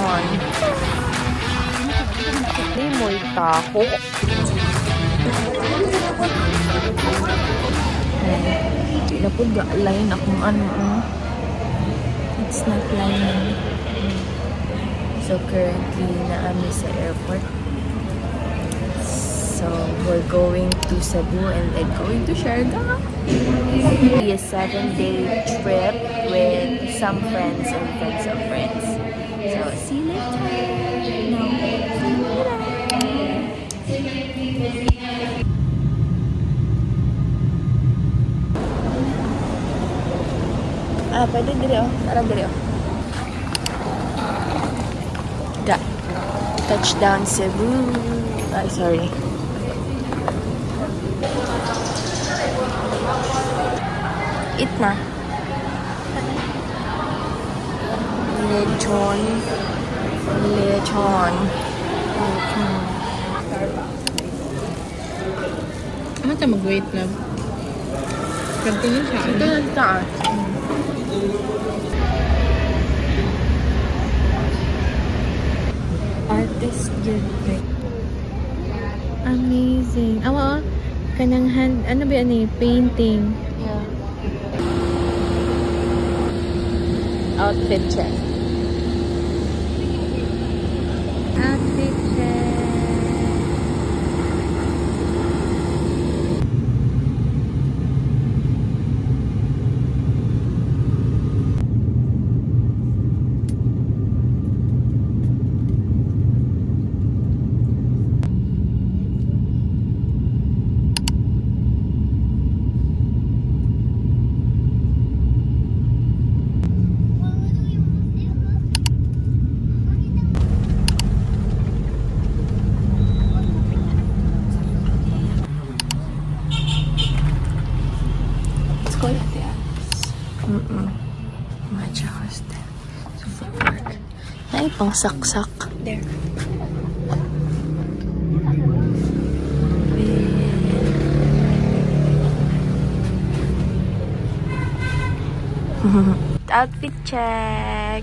lechon. Limoy taho. Hindi na po line akong ano. It's not lining. So currently naami sa airport. So we're going to Cebu and then going to Siargao. A 7-day trip with some friends and friends of friends. So see you later. Pwede diri oh. Tara diri oh. Got touchdown Cebu. Sorry. Eat na. Lechon. Lechon. Ano tayo mag-wait lang? Gantunin siya. Ito lang ta. Artist giving. Amazing. Awa, kanang hand, ano ba yan eh? Painting. Yeah. Outfit check. Outfit check. Matcha hostel. Super park. Ay, pang saksak. There. Outfit check.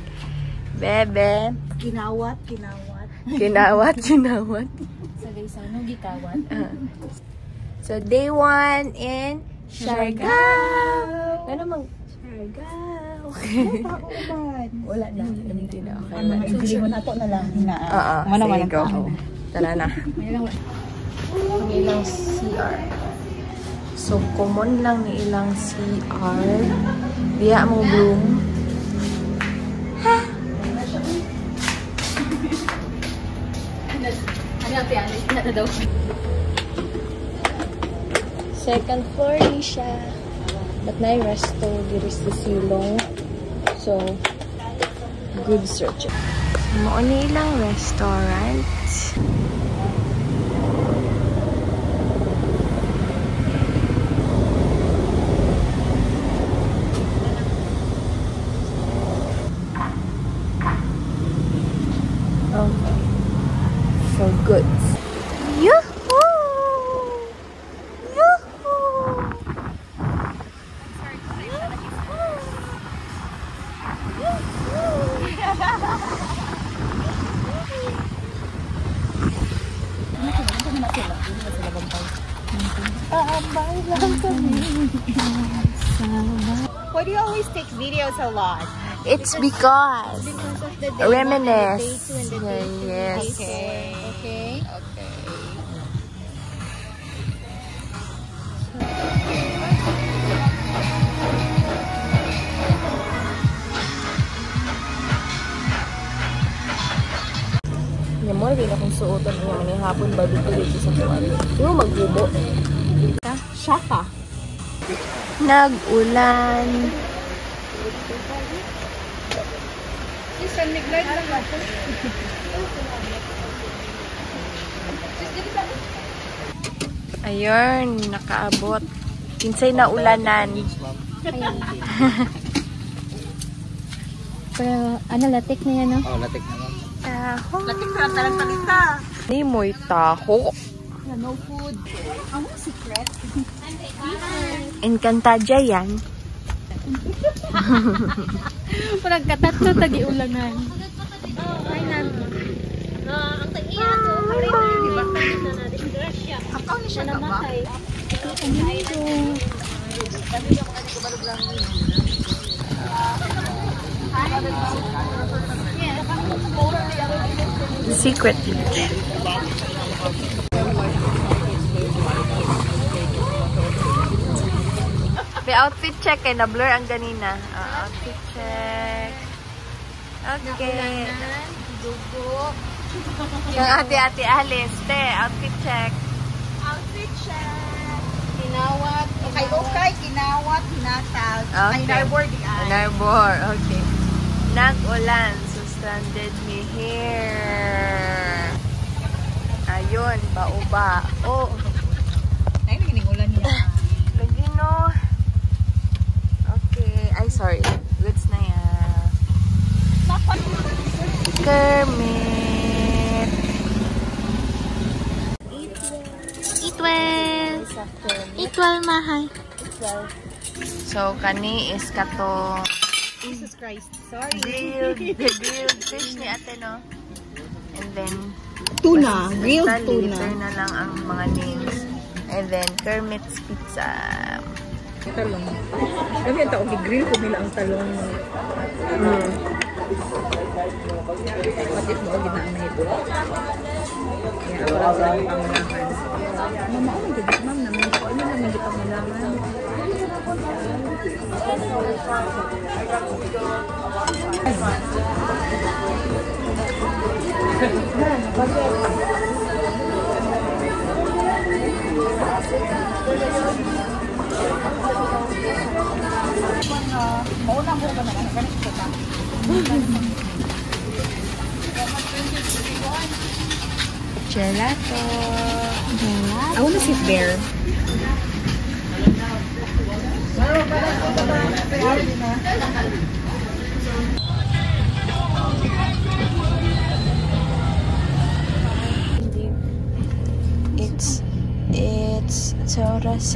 Bebe. Kinawat. Kinawat. Sagay sa anong gikawat. So, day 1 in Siargao. Ano mang Siargao? Wala na. Hindi na. Okay. Hindi mo na ito na lang. Sige, go. Tara na. Ang ilang CR. So, common lang ni ilang CR. Diya mo bloom. Ha? Second floor ni siya. But na resto, diri sa silong. So, good search. Mo ni ilang restaurant. For goods. Yoo-hoo! Why do you always take videos a lot? It's because of the day reminisce. One and the day 2 and the day 3. Yes. Okay. Yung mo, rin akong suotan ko yung hapon ba dito sa tuwan. Yung magbubo. Shaka. Nag-ulan. Ayun, nakaabot. Kinsay na ulanan. Pero, ano, latik na yan, no? Oh, latik na lang. Taho. Latik na lang talang talita. Limoy taho. No food. Ang secret. Encantadia yan. Parang katatlo tagi-ulangan. Ang tag-iya ko, di ba kanina na disgrasya. Akaw ni siya namatay. Secret beach. May outfit check eh. Na-blur ang ganina. Outfit check. Okay. Dugo. Yung ate Alice. Te, outfit check. Outfit check. Kinawat. Okay. Kinawat. Hinataw. Okay. Narbor di ay. Narbor. Okay. Nag-ulan. So, stranded me here. Ayun. Bauba. Oh. Ay, naginig ulan niya. Lagino. Okay. Ay, sorry. Goods na yan. Kermit. Itwal mahay. So, kani is kato Jesus Christ. Sorry. grilled fish ni ate, no? And then, Tuna. Grilled basta tuna. later na lang ang mga names. And then, Kermit's Pizza. Talong. Kami ang taong i-grill ko nila ang talong. Patis mo o ginaan na ito. Kaya ako lang sa pangulaman. Mama, ano gagit ma'am naman? Ano naman di pangulaman? Gelato. I wanna sit there.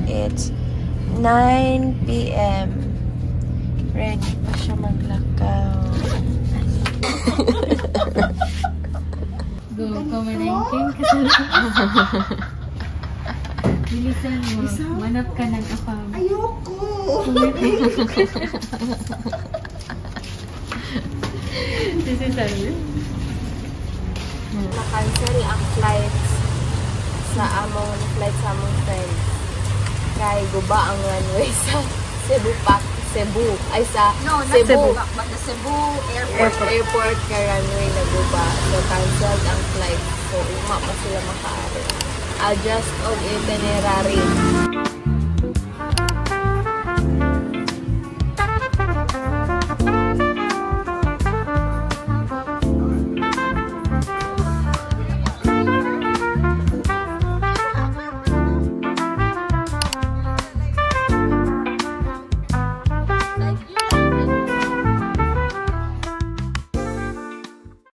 It's 9 p.m. Ready pa siya maglakaw. Go, kamanengking kasi. Bilisan mo. Manap ka ng afam. Ayoko! This is all. Na-cancel ang flights sa among friend. Kay guba ang runway sa Cebu. Ay sa Cebu. But the Cebu Airport ka runway na guba. So, canceled ang flight. So, uma pa sila makaari. Adjust og itinerary.